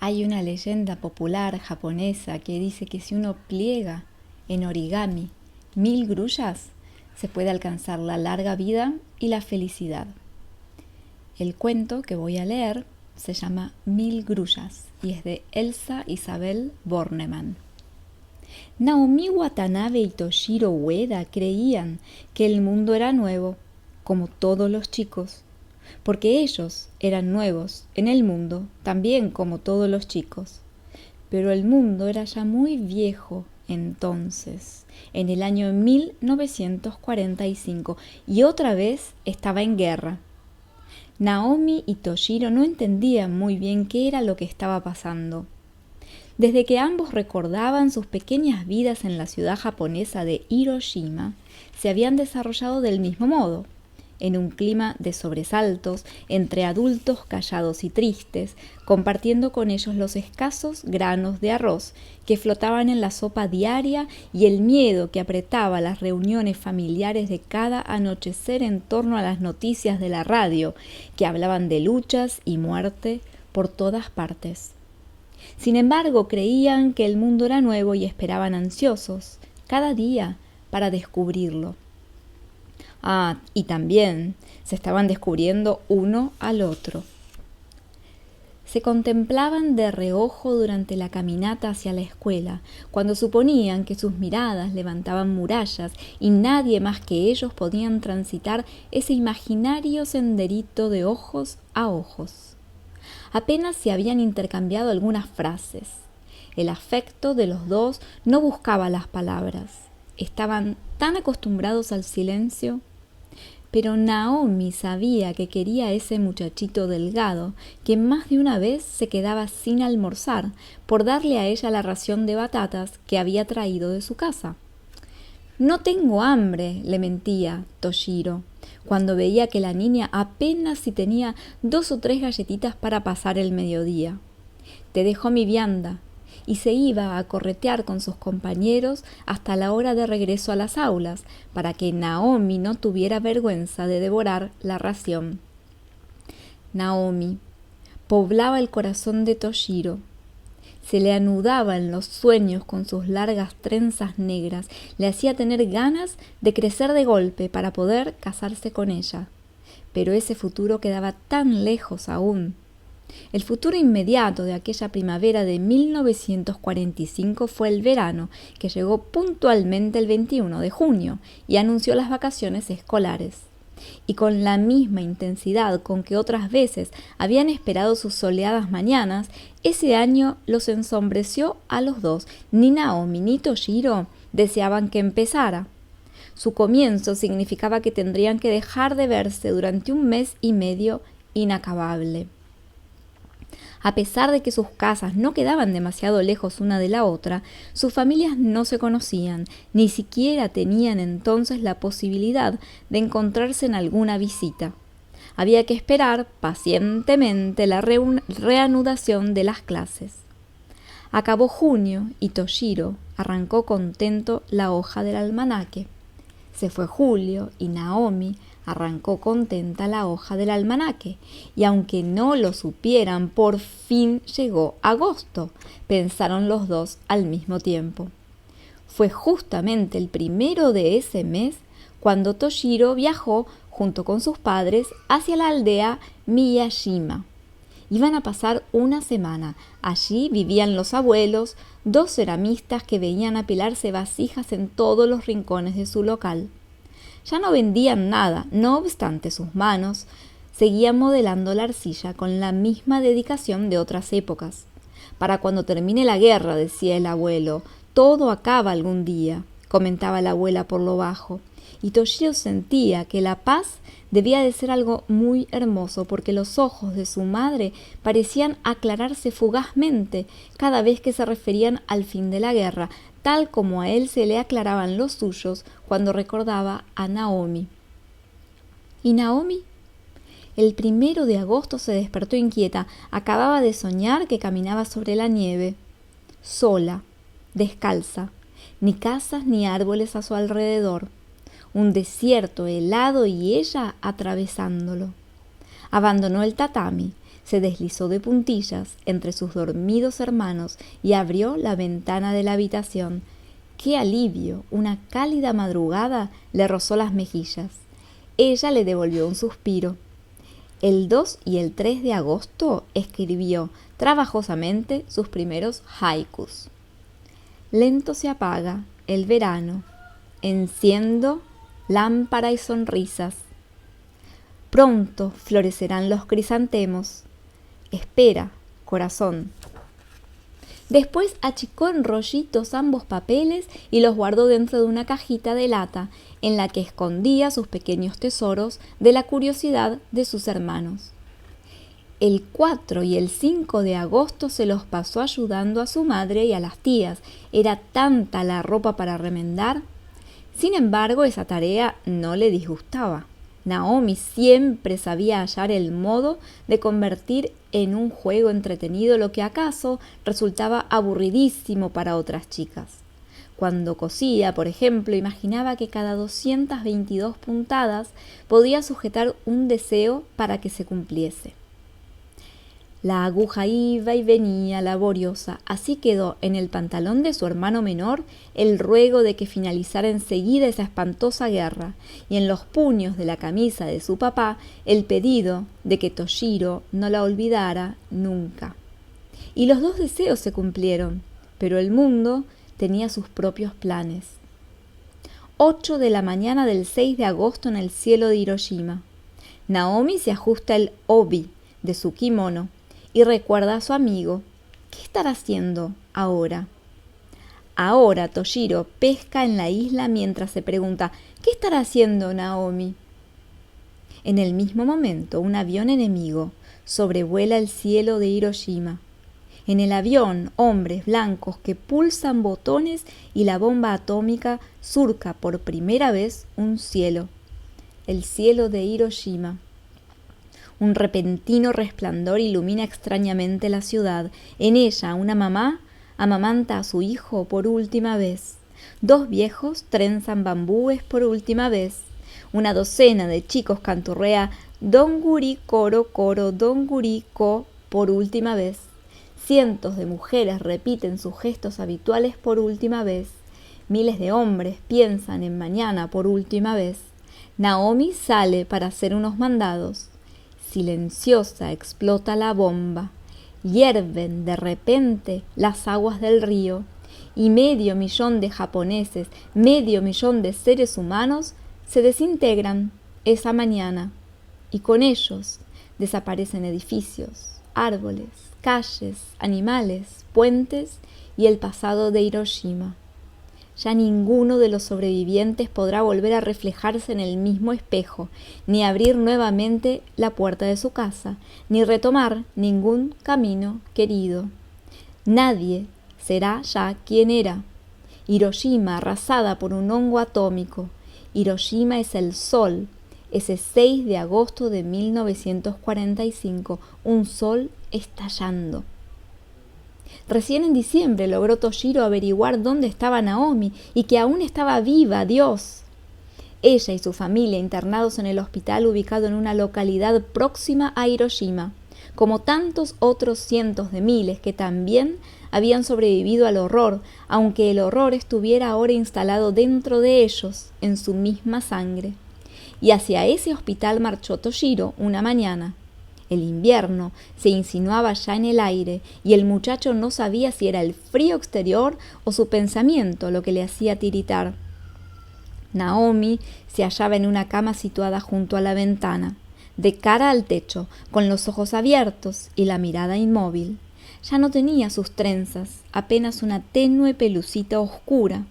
Hay una leyenda popular japonesa que dice que si uno pliega en origami 1000 grullas, se puede alcanzar la larga vida y la felicidad. El cuento que voy a leer se llama 1000 grullas y es de Elsa Isabel Bornemann. Naomi Watanabe y Toshiro Ueda creían que el mundo era nuevo, como todos los chicos, porque ellos eran nuevos en el mundo, también como todos los chicos. Pero el mundo era ya muy viejo entonces, en el año 1945, y otra vez estaba en guerra. Naomi y Toshiro no entendían muy bien qué era lo que estaba pasando. Desde que ambos recordaban sus pequeñas vidas en la ciudad japonesa de Hiroshima, se habían desarrollado del mismo modo, en un clima de sobresaltos, entre adultos callados y tristes, compartiendo con ellos los escasos granos de arroz que flotaban en la sopa diaria y el miedo que apretaba las reuniones familiares de cada anochecer en torno a las noticias de la radio, que hablaban de luchas y muerte por todas partes. Sin embargo, creían que el mundo era nuevo y esperaban ansiosos, cada día, para descubrirlo. Y también se estaban descubriendo uno al otro. Se contemplaban de reojo durante la caminata hacia la escuela, cuando suponían que sus miradas levantaban murallas y nadie más que ellos podían transitar ese imaginario senderito de ojos a ojos. Apenas se habían intercambiado algunas frases. El afecto de los dos no buscaba las palabras. Estaban tan acostumbrados al silencio. Pero Naomi sabía que quería a ese muchachito delgado que más de una vez se quedaba sin almorzar por darle a ella la ración de batatas que había traído de su casa. «No tengo hambre», le mentía Toshiro, cuando veía que la niña apenas si tenía 2 o 3 galletitas para pasar el mediodía. «Te dejo mi vianda», y se iba a corretear con sus compañeros hasta la hora de regreso a las aulas, para que Naomi no tuviera vergüenza de devorar la ración. Naomi poblaba el corazón de Toshiro. Se le anudaba en los sueños con sus largas trenzas negras, le hacía tener ganas de crecer de golpe para poder casarse con ella. Pero ese futuro quedaba tan lejos aún. El futuro inmediato de aquella primavera de 1945 fue el verano, que llegó puntualmente el 21 de junio y anunció las vacaciones escolares. Y con la misma intensidad con que otras veces habían esperado sus soleadas mañanas, ese año los ensombreció a los dos. Ni Naomi ni Toshiro deseaban que empezara. Su comienzo significaba que tendrían que dejar de verse durante un mes y medio inacabable. A pesar de que sus casas no quedaban demasiado lejos una de la otra, sus familias no se conocían, ni siquiera tenían entonces la posibilidad de encontrarse en alguna visita. Había que esperar pacientemente la reanudación de las clases. Acabó junio y Toshiro arrancó contento la hoja del almanaque. Se fue julio y Naomi arrancó contenta la hoja del almanaque, y aunque no lo supieran, por fin llegó agosto, pensaron los dos al mismo tiempo. Fue justamente el 1 de ese mes cuando Toshiro viajó junto con sus padres hacia la aldea Miyashima. Iban a pasar una semana. Allí vivían los abuelos, 2 ceramistas que venían apilarse vasijas en todos los rincones de su local. Ya no vendían nada, no obstante sus manos seguían modelando la arcilla con la misma dedicación de otras épocas. «Para cuando termine la guerra», decía el abuelo, «todo acaba algún día», comentaba la abuela por lo bajo. Y Toshiro sentía que la paz debía de ser algo muy hermoso, porque los ojos de su madre parecían aclararse fugazmente cada vez que se referían al fin de la guerra, tal como a él se le aclaraban los suyos cuando recordaba a Naomi. ¿Y Naomi? El 1 de agosto se despertó inquieta. Acababa de soñar que caminaba sobre la nieve, sola, descalza, ni casas ni árboles a su alrededor. Un desierto helado y ella atravesándolo. Abandonó el tatami, se deslizó de puntillas entre sus dormidos hermanos y abrió la ventana de la habitación. ¡Qué alivio! Una cálida madrugada le rozó las mejillas. Ella le devolvió un suspiro. El 2 y el 3 de agosto escribió trabajosamente sus primeros haikus. Lento se apaga el verano, enciendo lámpara y sonrisas. Pronto florecerán los crisantemos. Espera, corazón. Después achicó en rollitos ambos papeles y los guardó dentro de una cajita de lata en la que escondía sus pequeños tesoros de la curiosidad de sus hermanos. El 4 y el 5 de agosto se los pasó ayudando a su madre y a las tías. Era tanta la ropa para remendar. Sin embargo, esa tarea no le disgustaba. Naomi siempre sabía hallar el modo de convertir en un juego entretenido lo que acaso resultaba aburridísimo para otras chicas. Cuando cosía, por ejemplo, imaginaba que cada 222 puntadas podía sujetar un deseo para que se cumpliese. La aguja iba y venía laboriosa, así quedó en el pantalón de su hermano menor el ruego de que finalizara enseguida esa espantosa guerra, y en los puños de la camisa de su papá el pedido de que Toshiro no la olvidara nunca. Y los dos deseos se cumplieron, pero el mundo tenía sus propios planes. 8 de la mañana del 6 de agosto en el cielo de Hiroshima. Naomi se ajusta el obi de su kimono y recuerda a su amigo. ¿Qué estará haciendo ahora? Ahora Toshiro pesca en la isla mientras se pregunta ¿qué estará haciendo Naomi? En el mismo momento, un avión enemigo sobrevuela el cielo de Hiroshima. En el avión, hombres blancos que pulsan botones y la bomba atómica surca por primera vez un cielo. El cielo de Hiroshima. Un repentino resplandor ilumina extrañamente la ciudad. En ella, una mamá amamanta a su hijo por última vez. 2 viejos trenzan bambúes por última vez. Una docena de chicos canturrea Donguri Koro Koro Donguri Ko por última vez. Cientos de mujeres repiten sus gestos habituales por última vez. Miles de hombres piensan en mañana por última vez. Naomi sale para hacer unos mandados. Silenciosa explota la bomba. Hierven de repente las aguas del río y 500.000 de japoneses, 500.000 de seres humanos se desintegran esa mañana y con ellos desaparecen edificios, árboles, calles, animales, puentes y el pasado de Hiroshima. Ya ninguno de los sobrevivientes podrá volver a reflejarse en el mismo espejo, ni abrir nuevamente la puerta de su casa, ni retomar ningún camino querido. Nadie será ya quien era. Hiroshima arrasada por un hongo atómico. Hiroshima es el sol, ese 6 de agosto de 1945, un sol estallando. Recién en diciembre logró Toshiro averiguar dónde estaba Naomi y que aún estaba viva, Dios. Ella y su familia internados en el hospital ubicado en una localidad próxima a Hiroshima, como tantos otros cientos de miles que también habían sobrevivido al horror, aunque el horror estuviera ahora instalado dentro de ellos, en su misma sangre. Y hacia ese hospital marchó Toshiro una mañana. El invierno se insinuaba ya en el aire y el muchacho no sabía si era el frío exterior o su pensamiento lo que le hacía tiritar. Naomi se hallaba en una cama situada junto a la ventana, de cara al techo, con los ojos abiertos y la mirada inmóvil. Ya no tenía sus trenzas, apenas una tenue pelucita oscura.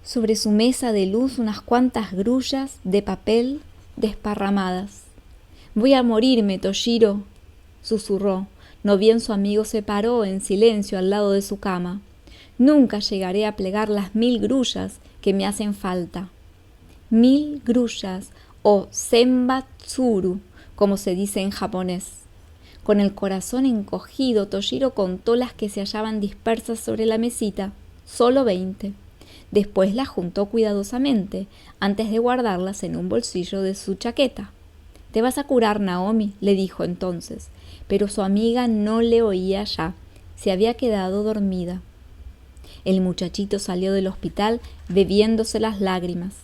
Sobre su mesa de luz unas cuantas grullas de papel desparramadas. «Voy a morirme, Toshiro», susurró, no bien su amigo se paró en silencio al lado de su cama. «Nunca llegaré a plegar las 1000 grullas que me hacen falta». 1000 grullas, o senbatsuru, como se dice en japonés. Con el corazón encogido, Toshiro contó las que se hallaban dispersas sobre la mesita, solo 20. Después las juntó cuidadosamente, antes de guardarlas en un bolsillo de su chaqueta. «Te vas a curar, Naomi», le dijo entonces, pero su amiga no le oía ya, se había quedado dormida. El muchachito salió del hospital bebiéndose las lágrimas.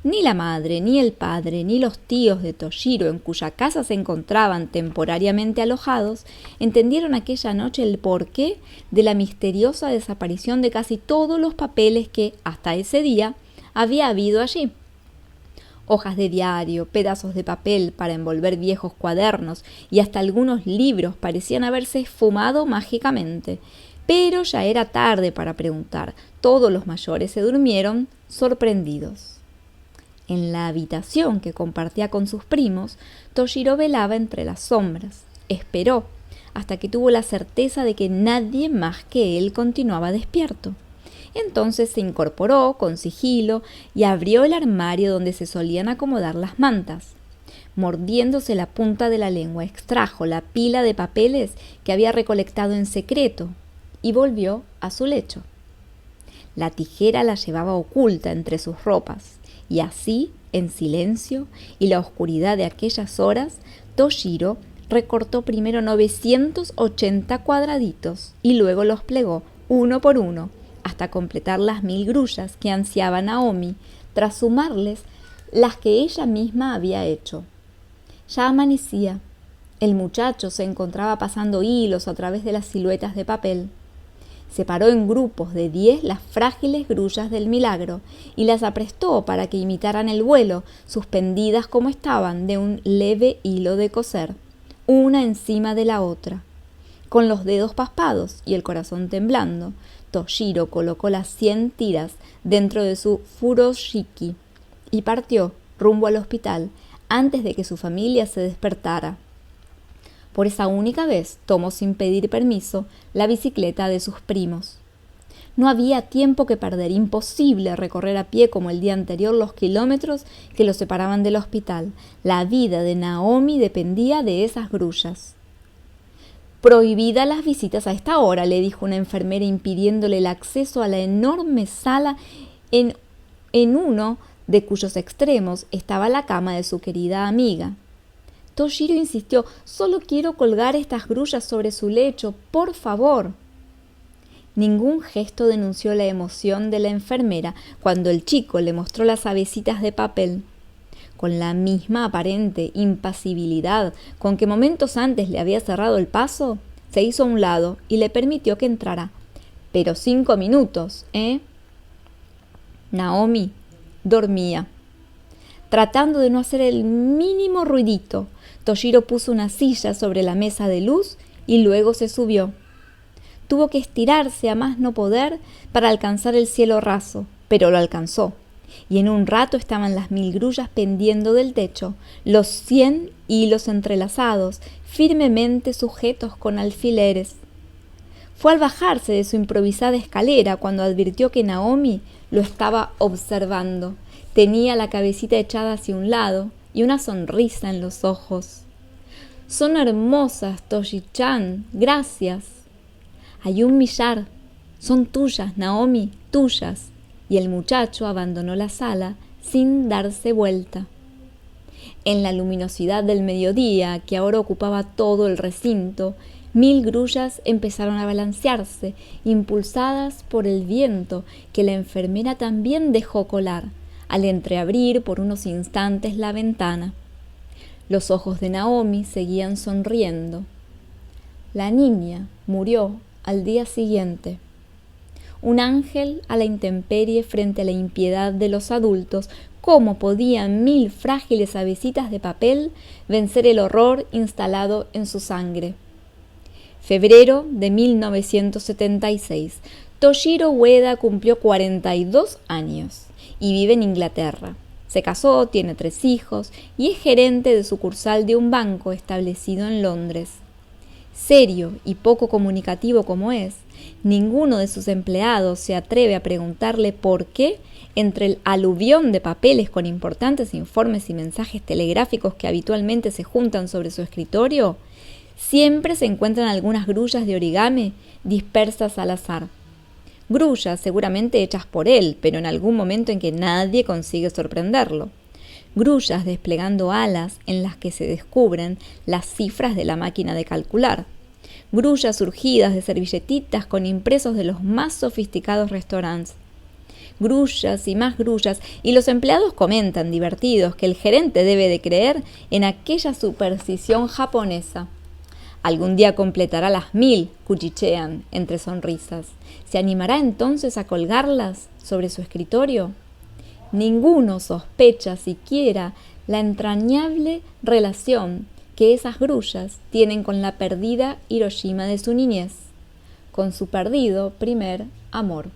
Ni la madre, ni el padre, ni los tíos de Toshiro, en cuya casa se encontraban temporariamente alojados, entendieron aquella noche el porqué de la misteriosa desaparición de casi todos los papeles que, hasta ese día, había habido allí. Hojas de diario, pedazos de papel para envolver viejos cuadernos y hasta algunos libros parecían haberse esfumado mágicamente. Pero ya era tarde para preguntar. Todos los mayores se durmieron sorprendidos. En la habitación que compartía con sus primos, Toshiro velaba entre las sombras. Esperó hasta que tuvo la certeza de que nadie más que él continuaba despierto. Entonces se incorporó con sigilo y abrió el armario donde se solían acomodar las mantas. Mordiéndose la punta de la lengua, extrajo la pila de papeles que había recolectado en secreto y volvió a su lecho. La tijera la llevaba oculta entre sus ropas. Y así, en silencio y la oscuridad de aquellas horas, Toshiro recortó primero 980 cuadraditos y luego los plegó uno por uno hasta completar las 1000 grullas que ansiaba Naomi, tras sumarles las que ella misma había hecho. Ya amanecía. El muchacho se encontraba pasando hilos a través de las siluetas de papel. Separó en grupos de 10 las frágiles grullas del milagro y las aprestó para que imitaran el vuelo, suspendidas como estaban de un leve hilo de coser, una encima de la otra. Con los dedos paspados y el corazón temblando, Toshiro colocó las 100 tiras dentro de su furoshiki y partió rumbo al hospital antes de que su familia se despertara. Por esa única vez tomó sin pedir permiso la bicicleta de sus primos. No había tiempo que perder, imposible recorrer a pie como el día anterior los kilómetros que los separaban del hospital. La vida de Naomi dependía de esas grullas. Prohibida las visitas a esta hora, le dijo una enfermera impidiéndole el acceso a la enorme sala en uno de cuyos extremos estaba la cama de su querida amiga. Toshiro insistió: «Solo quiero colgar estas grullas sobre su lecho, por favor». Ningún gesto denunció la emoción de la enfermera cuando el chico le mostró las avecitas de papel. Con la misma aparente impasibilidad con que momentos antes le había cerrado el paso, se hizo a un lado y le permitió que entrara. «Pero 5 minutos, ¿eh?» Naomi dormía. Tratando de no hacer el mínimo ruidito, Toshiro puso una silla sobre la mesa de luz y luego se subió. Tuvo que estirarse a más no poder para alcanzar el cielo raso, pero lo alcanzó. Y en un rato estaban las 1000 grullas pendiendo del techo, los 100 hilos entrelazados, firmemente sujetos con alfileres. Fue al bajarse de su improvisada escalera cuando advirtió que Naomi lo estaba observando. Tenía la cabecita echada hacia un lado y una sonrisa en los ojos. «Son hermosas, Toshi-chan, gracias». «Hay 1 millar. Son tuyas, Naomi, tuyas». Y el muchacho abandonó la sala sin darse vuelta. En la luminosidad del mediodía, que ahora ocupaba todo el recinto, 1000 grullas empezaron a balancearse, impulsadas por el viento que la enfermera también dejó colar, al entreabrir por unos instantes la ventana. Los ojos de Naomi seguían sonriendo. La niña murió al día siguiente. Un ángel a la intemperie frente a la impiedad de los adultos. ¿Cómo podían 1000 frágiles avecitas de papel vencer el horror instalado en su sangre? Febrero de 1976. Toshiro Ueda cumplió 42 años y vive en Inglaterra. Se casó, tiene 3 hijos y es gerente de sucursal de un banco establecido en Londres. Serio y poco comunicativo como es, ninguno de sus empleados se atreve a preguntarle por qué, entre el aluvión de papeles con importantes informes y mensajes telegráficos que habitualmente se juntan sobre su escritorio, siempre se encuentran algunas grullas de origami dispersas al azar. Grullas seguramente hechas por él, pero en algún momento en que nadie consigue sorprenderlo. grullas desplegando alas en las que se descubren las cifras de la máquina de calcular, grullas surgidas de servilletitas con impresos de los más sofisticados restaurantes, grullas y más grullas, y los empleados comentan, divertidos, que el gerente debe de creer en aquella superstición japonesa. Algún día completará las 1000, cuchichean entre sonrisas. ¿Se animará entonces a colgarlas sobre su escritorio? Ninguno sospecha siquiera la entrañable relación que esas grullas tienen con la perdida Hiroshima de su niñez, con su perdido primer amor.